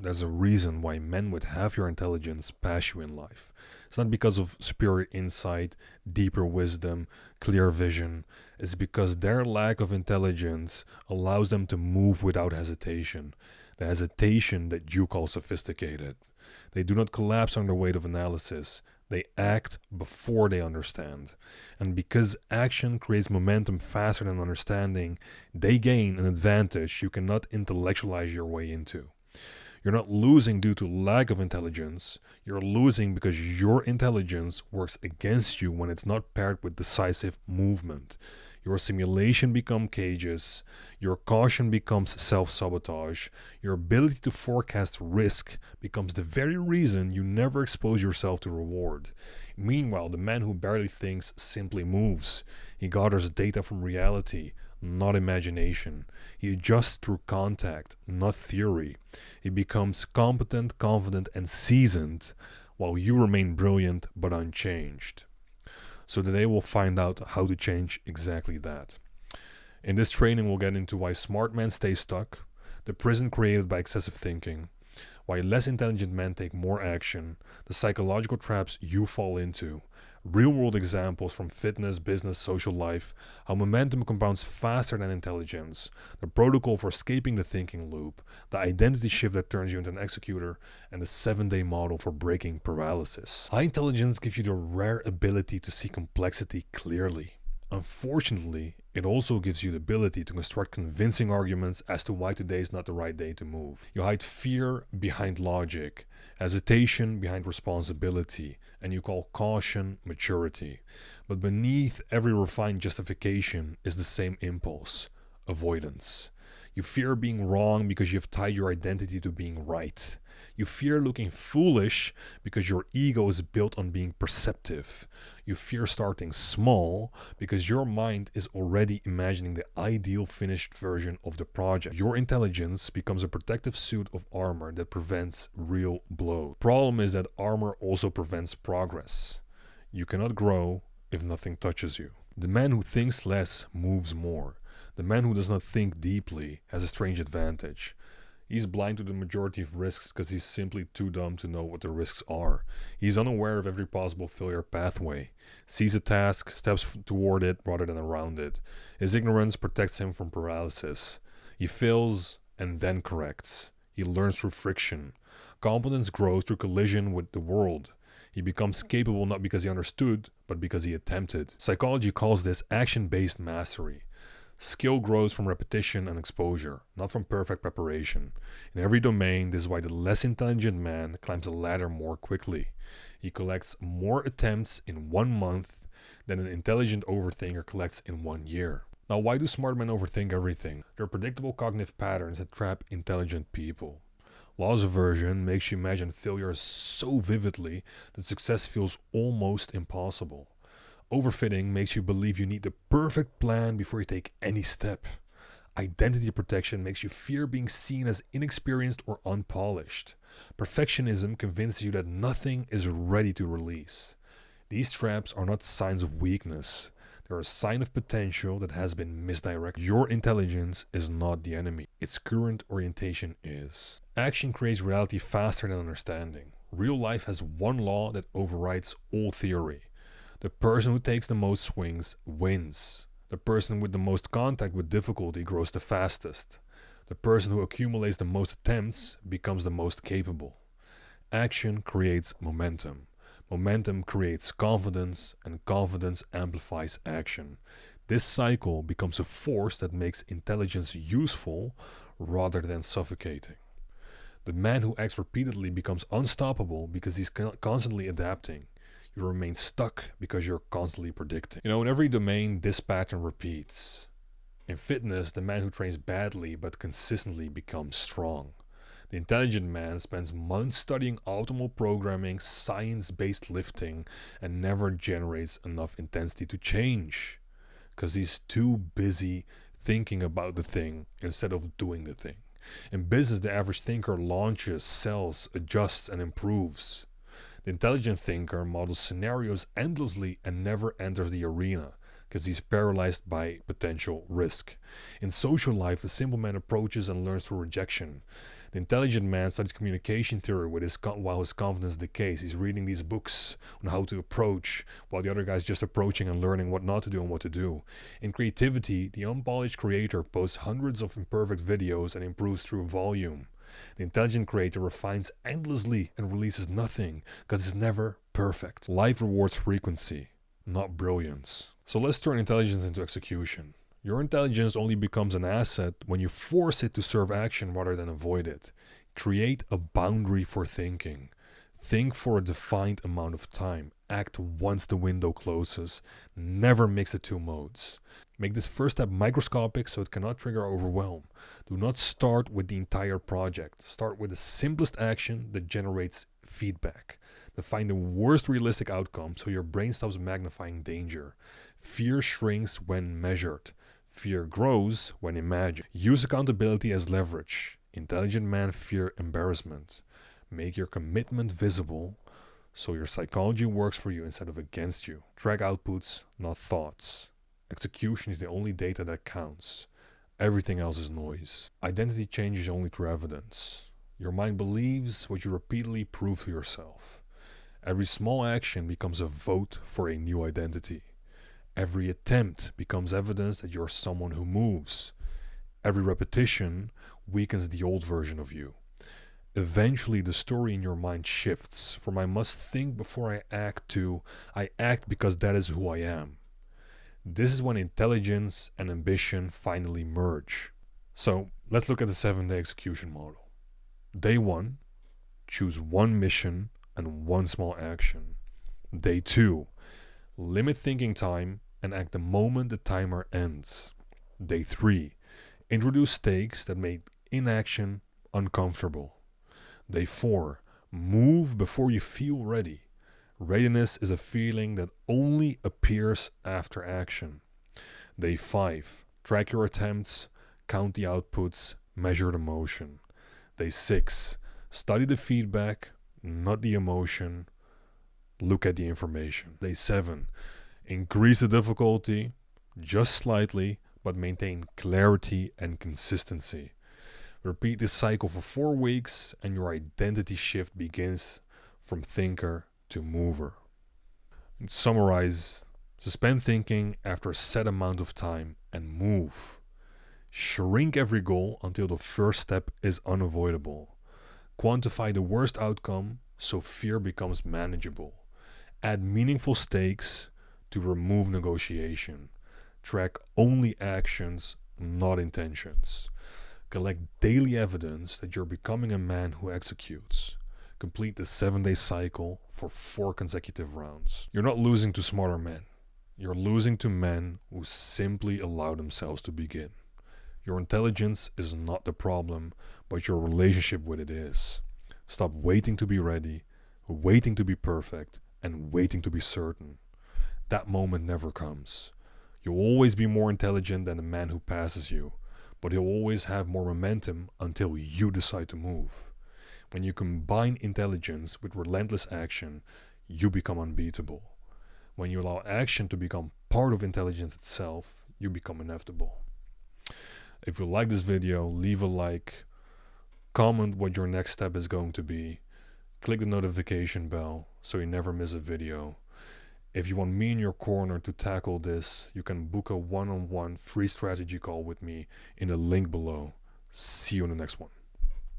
there's a reason why men with half your intelligence pass you in life. It's not because of superior insight, deeper wisdom, clear vision. It's because their lack of intelligence allows them to move without hesitation. The hesitation that you call sophisticated. They do not collapse under the weight of analysis. They act before they understand. And because action creates momentum faster than understanding, they gain an advantage you cannot intellectualize your way into. You're not losing due to lack of intelligence. You're losing because your intelligence works against you when it's not paired with decisive movement. Your simulation becomes cages, your caution becomes self-sabotage, your ability to forecast risk becomes the very reason you never expose yourself to reward. Meanwhile, the man who barely thinks simply moves. He gathers data from reality, not imagination. He adjusts through contact, not theory. He becomes competent, confident, and seasoned, while you remain brilliant but unchanged. So today we'll find out how to change exactly that. In this training we'll get into why smart men stay stuck, the prison created by excessive thinking, why less intelligent men take more action, the psychological traps you fall into, real-world examples from fitness, business, social life, how momentum compounds faster than intelligence, the protocol for escaping the thinking loop, the identity shift that turns you into an executor, and the 7-day model for breaking paralysis. High intelligence gives you the rare ability to see complexity clearly. Unfortunately, it also gives you the ability to construct convincing arguments as to why today is not the right day to move. You hide fear behind logic, hesitation behind responsibility, and you call caution maturity. But beneath every refined justification is the same impulse: avoidance. You fear being wrong because you've tied your identity to being right. You fear looking foolish because your ego is built on being perceptive. You fear starting small because your mind is already imagining the ideal finished version of the project. Your intelligence becomes a protective suit of armor that prevents real blows. Problem is that armor also prevents progress. You cannot grow if nothing touches you. The man who thinks less moves more. The man who does not think deeply has a strange advantage. He's blind to the majority of risks because he's simply too dumb to know what the risks are. He's unaware of every possible failure pathway, sees a task, steps toward it rather than around it. His ignorance protects him from paralysis. He fails and then corrects. He learns through friction. Competence grows through collision with the world. He becomes capable not because he understood, but because he attempted. Psychology calls this action-based mastery. Skill grows from repetition and exposure, not from perfect preparation. In every domain, this is why the less intelligent man climbs the ladder more quickly. He collects more attempts in 1 month than an intelligent overthinker collects in 1 year. Now, why do smart men overthink everything? There are predictable cognitive patterns that trap intelligent people. Loss aversion makes you imagine failure so vividly that success feels almost impossible. Overfitting makes you believe you need the perfect plan before you take any step. Identity protection makes you fear being seen as inexperienced or unpolished. Perfectionism convinces you that nothing is ready to release. These traps are not signs of weakness. They're a sign of potential that has been misdirected. Your intelligence is not the enemy. Its current orientation is. Action creates reality faster than understanding. Real life has one law that overrides all theory. The person who takes the most swings wins. The person with the most contact with difficulty grows the fastest. The person who accumulates the most attempts becomes the most capable. Action creates momentum. Momentum creates confidence, and confidence amplifies action. This cycle becomes a force that makes intelligence useful rather than suffocating. The man who acts repeatedly becomes unstoppable because he's constantly adapting. You remain stuck because you're constantly predicting. In every domain, this pattern repeats. In fitness, the man who trains badly but consistently becomes strong. The intelligent man spends months studying optimal programming, science-based lifting, and never generates enough intensity to change. Because he's too busy thinking about the thing instead of doing the thing. In business, the average thinker launches, sells, adjusts, and improves. The intelligent thinker models scenarios endlessly and never enters the arena because he's paralyzed by potential risk. In social life, the simple man approaches and learns through rejection. The intelligent man studies communication theory while his confidence decays. He's reading these books on how to approach, while the other guy's just approaching and learning what not to do and what to do. In creativity, the unpolished creator posts hundreds of imperfect videos and improves through volume. The intelligent creator refines endlessly and releases nothing, because it's never perfect. Life rewards frequency, not brilliance. So let's turn intelligence into execution. Your intelligence only becomes an asset when you force it to serve action rather than avoid it. Create a boundary for thinking. Think for a defined amount of time. Act once the window closes. Never mix the two modes. Make this first step microscopic so it cannot trigger overwhelm. Do not start with the entire project. Start with the simplest action that generates feedback. Define the worst realistic outcome so your brain stops magnifying danger. Fear shrinks when measured. Fear grows when imagined. Use accountability as leverage. Intelligent men fear embarrassment. Make your commitment visible so your psychology works for you instead of against you. Track outputs, not thoughts. Execution is the only data that counts. Everything else is noise. Identity changes only through evidence. Your mind believes what you repeatedly prove to yourself. Every small action becomes a vote for a new identity. Every attempt becomes evidence that you're someone who moves. Every repetition weakens the old version of you. Eventually, the story in your mind shifts from I must think before I act to I act because that is who I am. This is when intelligence and ambition finally merge. So, let's look at the 7-day execution model. Day 1, choose one mission and one small action. Day 2, limit thinking time and act the moment the timer ends. Day 3, introduce stakes that make inaction uncomfortable. Day 4, move before you feel ready. Readiness is a feeling that only appears after action. Day 5, track your attempts, count the outputs, measure the motion. Day 6, study the feedback, not the emotion. Look at the information. Day 7, increase the difficulty, just slightly, but maintain clarity and consistency. Repeat this cycle for 4 weeks and your identity shift begins from thinker to mover. And summarize, suspend thinking after a set amount of time and move. Shrink every goal until the first step is unavoidable. Quantify the worst outcome so fear becomes manageable. Add meaningful stakes to remove negotiation. Track only actions, not intentions. Collect daily evidence that you're becoming a man who executes. Complete the 7-day cycle for 4 consecutive rounds. You're not losing to smarter men. You're losing to men who simply allow themselves to begin. Your intelligence is not the problem, but your relationship with it is. Stop waiting to be ready, waiting to be perfect, and waiting to be certain. That moment never comes. You'll always be more intelligent than the man who passes you, but he'll always have more momentum until you decide to move. When you combine intelligence with relentless action, you become unbeatable. When you allow action to become part of intelligence itself, you become inevitable. If you like this video, leave a like, comment what your next step is going to be, click the notification bell so you never miss a video. If you want me in your corner to tackle this, you can book a one-on-one free strategy call with me in the link below. See you in the next one.